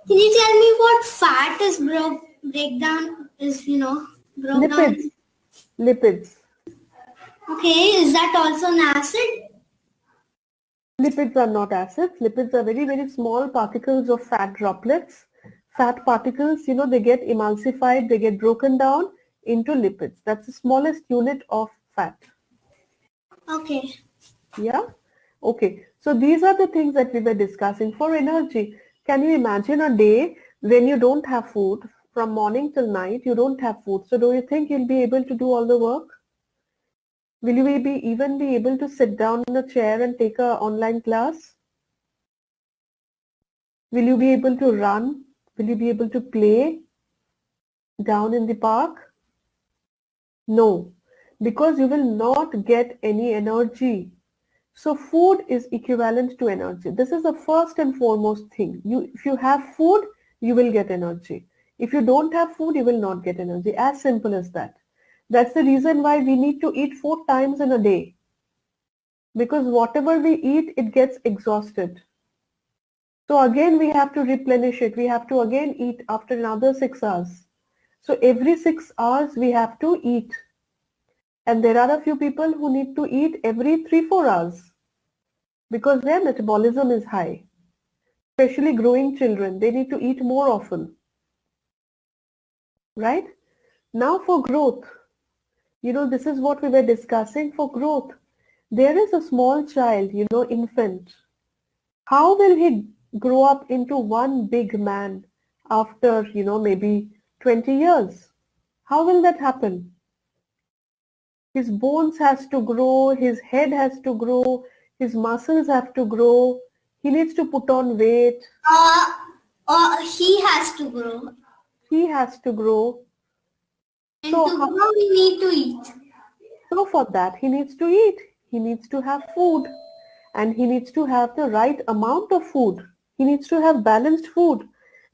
Can you tell me what fat is breakdown is, broke down? Lipids. Lipids. Okay, is that also an acid? Lipids are not acids. Lipids are very, very small particles of fat droplets. Fat particles, they get emulsified, they get broken down into lipids. That's the smallest unit of fat. Okay. Yeah? Okay. So these are the things that we were discussing for energy. Can you imagine a day when you don't have food? From morning till night, you don't have food. So do you think you'll be able to do all the work? Will you even be able to sit down in a chair and take an online class? Will you be able to run? Will you be able to play down in the park? No, because you will not get any energy. So food is equivalent to energy. This is the first and foremost thing. If you have food, you will get energy. If you don't have food, you will not get energy. As simple as that. That's the reason why we need to eat 4 times in a day. Because whatever we eat, it gets exhausted. So again, we have to replenish it. We have to again eat after another 6 hours. So every 6 hours, we have to eat. And there are a few people who need to eat every 3-4 hours because their metabolism is high. Especially growing children, they need to eat more often. Right? Now for growth. This is what we were discussing for growth. There is a small child, infant. How will he grow up into one big man after, maybe 20 years? How will that happen? His bones has to grow, his head has to grow, his muscles have to grow, he needs to put on weight, He has to grow. he has to grow. And So, to grow, we need to eat. so for that he needs to eat, he needs to have food, and he needs to have the right amount of food. He needs to have balanced food.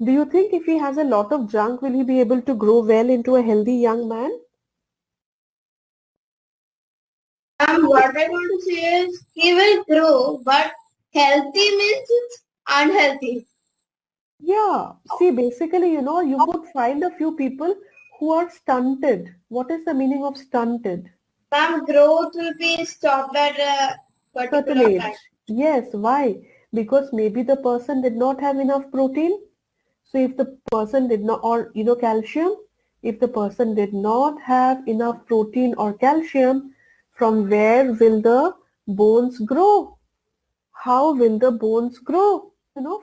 Do you think if he has a lot of junk, will he be able to grow well into a healthy young man? What I want to say is he will grow, but healthy means it's unhealthy. Yeah, see, basically, you would find a few people who are stunted. What is the meaning of stunted? Some growth will be stopped at a Certain particular time. age. Yes, why? Because maybe the person did not have enough protein. So if the person did not, or calcium, if the person did not have enough protein or calcium, from where will the bones grow? How will the bones grow?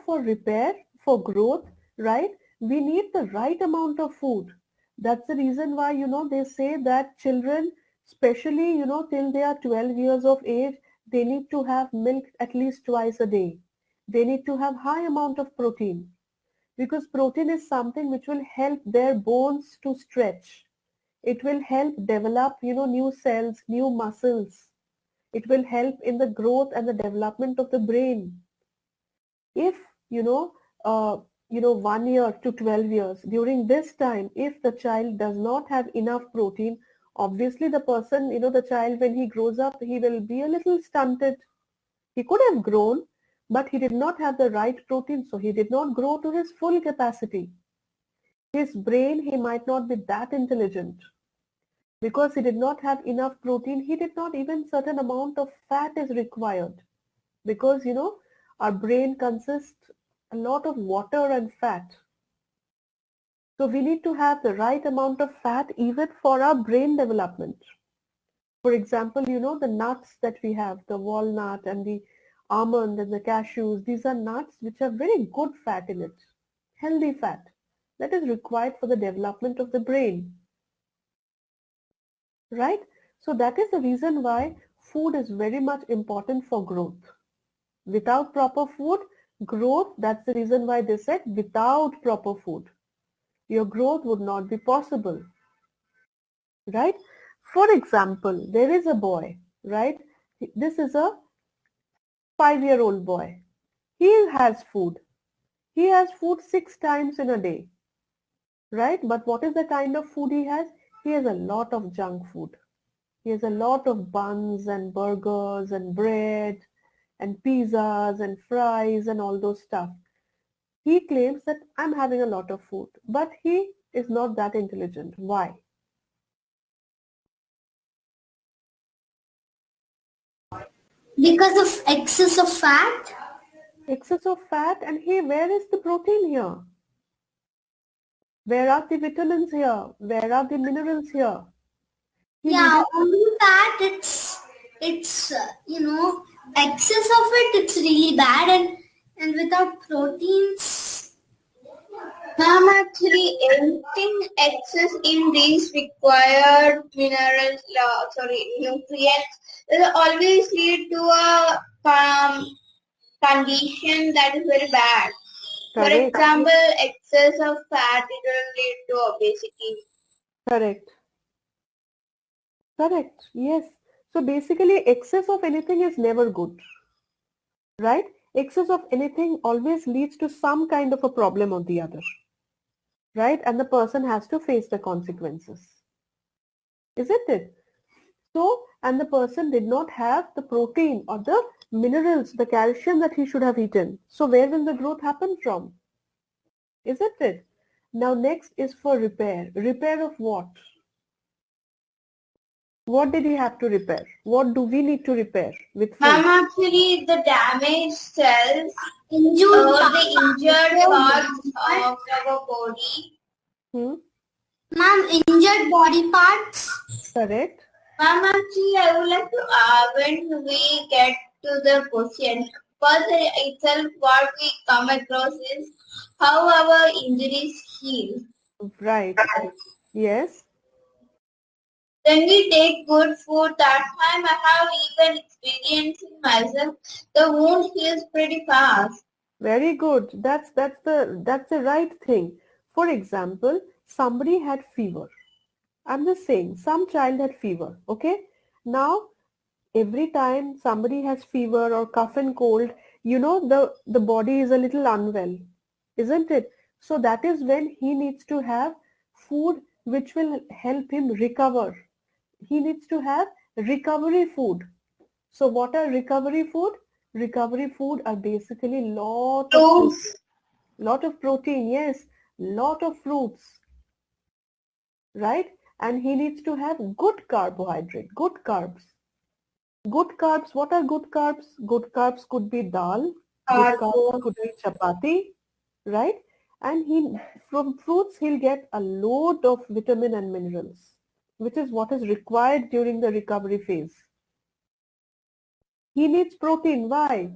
For repair, for growth, right? We need the right amount of food. That's the reason why, they say that children, especially, till they are 12 years of age, they need to have milk at least twice a day. They need to have high amount of protein because protein is something which will help their bones to stretch. It will help develop, new cells, new muscles. It will help in the growth and the development of the brain. If, you know, uh, 1 year to 12 years, during this time, if the child does not have enough protein, obviously the person, the child, when he grows up, he will be a little stunted. He could have grown, but he did not have the right protein, so he did not grow to his full capacity. His brain, he might not be that intelligent because he did not have enough protein. He did not even certain amount of fat is required because our brain consists a lot of water and fat. So we need to have the right amount of fat even for our brain development. For example, the nuts that we have, the walnut and the almond and the cashews, these are nuts which have very good fat in it, healthy fat that is required for the development of the brain, right? So that is the reason why food is very much important for growth. Without proper food, growth, that's the reason why they said without proper food, your growth would not be possible, right? For example, there is a boy, right? This is a 5-year-old boy. He has food. He has food 6 times in a day, right? But what is the kind of food he has? He has a lot of junk food. He has a lot of buns and burgers and bread and pizzas and fries and all those stuff. He claims that I'm having a lot of food, but he is not that intelligent. Why? Because of excess of fat? Excess of fat, and where is the protein here? Where are the vitamins here? Where are the minerals here? He Yeah, needed. only fat, excess of it, it's really bad, and without proteins. Ma'am, actually, anything excess in these required minerals, nutrients, will always lead to a condition that is very bad. For Correct. example, excess of fat, it will lead to obesity. Correct. Correct. Yes. So basically, excess of anything is never good, right? Excess of anything always leads to some kind of a problem or the other, right? And the person has to face the consequences, isn't it? So, and the person did not have the protein or the minerals, the calcium that he should have eaten. So where will the growth happen from? Isn't it? Now next is for repair. Repair of what? What did he have to repair? What do we need to repair with Ma'am, food? actually, the damaged cells, the injured parts of our body. Hmm? Ma'am, injured body parts. Correct. Ma'am, actually, I would like to, when we get to the question, first itself, what we come across is how our injuries heal. Right. Yes. When we take good food, that time I have even experienced in myself, the wound heals pretty fast. Very good. That's the right thing. For example, somebody had fever. I'm just saying, some child had fever. Okay. Now, every time somebody has fever or cough and cold, the body is a little unwell, isn't it? So that is when he needs to have food which will help him recover. He needs to have recovery food. So what are recovery food? Recovery food are basically Fruits. lot of protein, yes, lot of fruits, right? And he needs to have good carbohydrate, good carbs. Good carbs, what are good carbs? Good carbs could be dal, good carbs could be chapati, right? And from fruits he'll get a load of vitamin and minerals, which is what is required during the recovery phase. He needs protein. Why?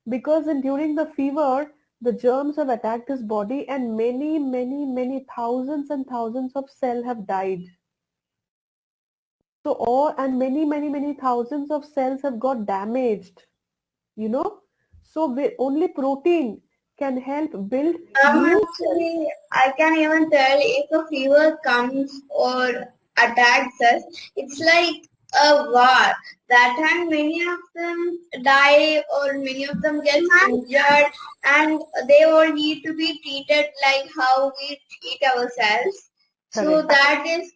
Because during the fever, the germs have attacked his body and many, many, many thousands and thousands of cells have died. So many, many, many thousands of cells have got damaged, you know. So only protein can help build new cells. Actually, I can even tell if a fever comes or attacks us, it's like a war. That time many of them die or many of them get injured and they all need to be treated like how we treat ourselves. So Correct. that is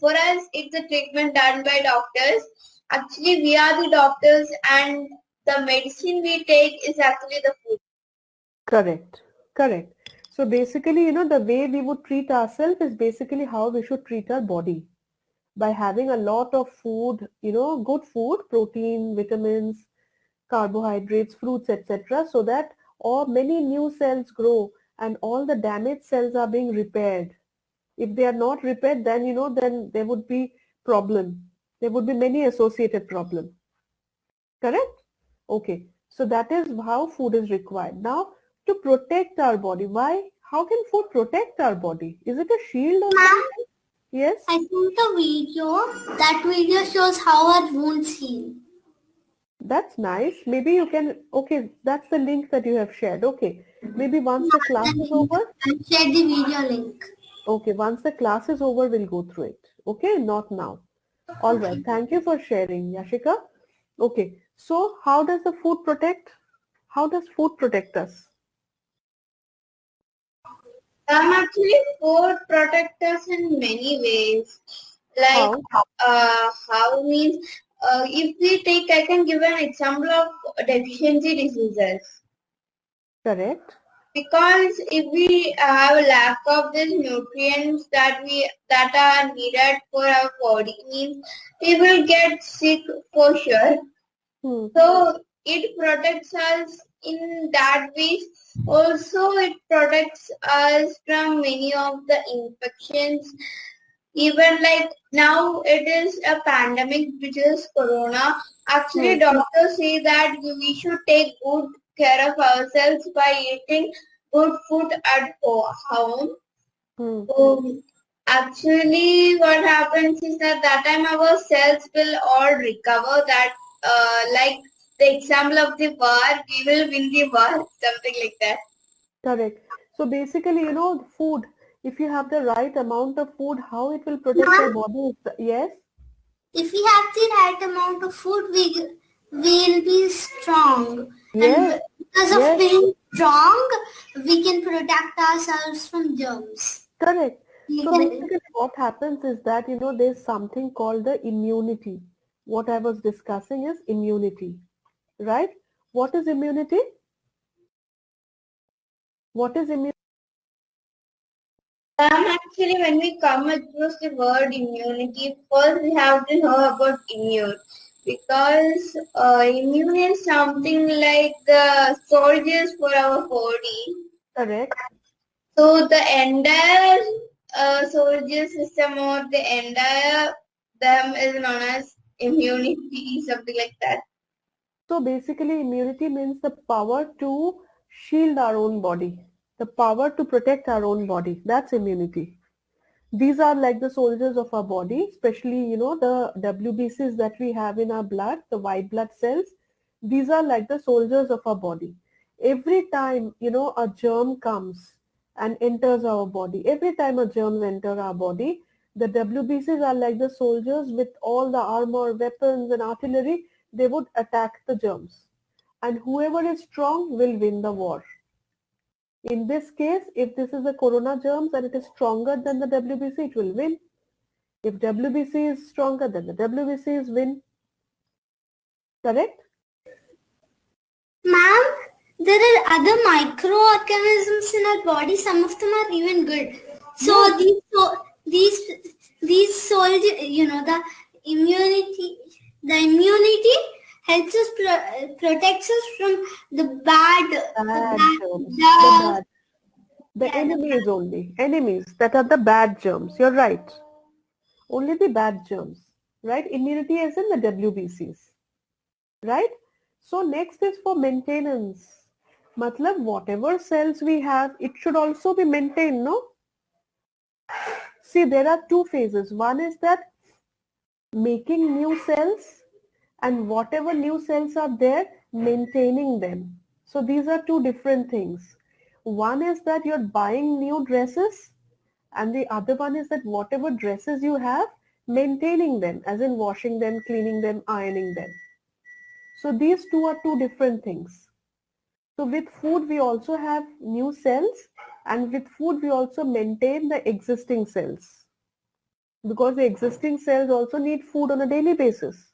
for us, it's a treatment done by doctors. Actually, we are the doctors and the medicine we take is actually the food. Correct. Correct. So basically, the way we would treat ourselves is basically how we should treat our body. By having a lot of food, good food, protein, vitamins, carbohydrates, fruits, etc., so that all many new cells grow and all the damaged cells are being repaired. If they are not repaired, then there would be problem. There would be many associated problem. Correct? Okay. So that is how food is required. Now, to protect our body, why? How can food protect our body? Is it a shield or something? Yes? I sent a video. That video shows how our wounds heal. That's nice. Maybe you can, okay, that's the link that you have shared. Okay. Maybe once the class is over, I shared the video link. okay, once the class is over, we'll go through it. Okay, not now. All right. Thank you for sharing, Yashika. Okay. So how does the food protect? How does food protect us? Actually, food protect us in many ways. Like, How? how means, if we take, I can give an example of deficiency diseases. Correct. Because if we have a lack of these nutrients that are needed for our body, means we will get sick for sure. Hmm. So it protects us in that way. Also, it protects us from many of the infections. Even like now, it is a pandemic, which is corona. Hmm. Actually, doctors say that we should take good care of ourselves by eating good food at home. Hmm. So, actually, what happens is that time our cells will all recover. That like the example of the war, we will win the war, something like that. Correct. So basically, food, if you have the right amount of food, how it will protect your Ma'am, body yes, if we have the right amount of food, will be strong. And yes, because of yes, being strong, we can protect ourselves from germs. correct. Like So the, basically what happens is that, there's something called the immunity. What I was discussing is immunity, right? What is immunity? What is immunity? Actually, when we come across the word immunity, first we have to know about immune. Because immune is something like the soldiers for our body. Correct. So the entire soldier system or the entire them is known as immunity, something like that. So basically immunity means the power to shield our own body, the power to protect our own body. That's immunity. These are like the soldiers of our body, especially, the WBCs that we have in our blood, the white blood cells. These are like the soldiers of our body. Every time, a germ comes and enters our body, every time a germ enters our body, the WBCs are like the soldiers with all the armor, weapons, and artillery. They would attack the germs. And whoever is strong will win the war. In this case, if this is a corona germs and it is stronger than the WBC, it will win. If WBC is stronger, then the WBC is win. Correct? ma'am, there are other microorganisms in our body. Some of them are even good. Yes, So these soldiers, the immunity helps us protects us from the bad bad, germs. The the bad. The yeah, the enemies bad. only. Enemies that are the bad germs. You're right. Only the bad germs. Right? Immunity is in the WBCs. Right? So next is for maintenance. Matlab whatever cells we have, it should also be maintained, no? See, there are two phases. One is that making new cells and whatever new cells are there, maintaining them. So these are two different things. One is that you're buying new dresses and the other one is that whatever dresses you have, maintaining them, as in washing them, cleaning them, ironing them. So these two are two different things. So with food, we also have new cells and with food, we also maintain the existing cells because the existing cells also need food on a daily basis.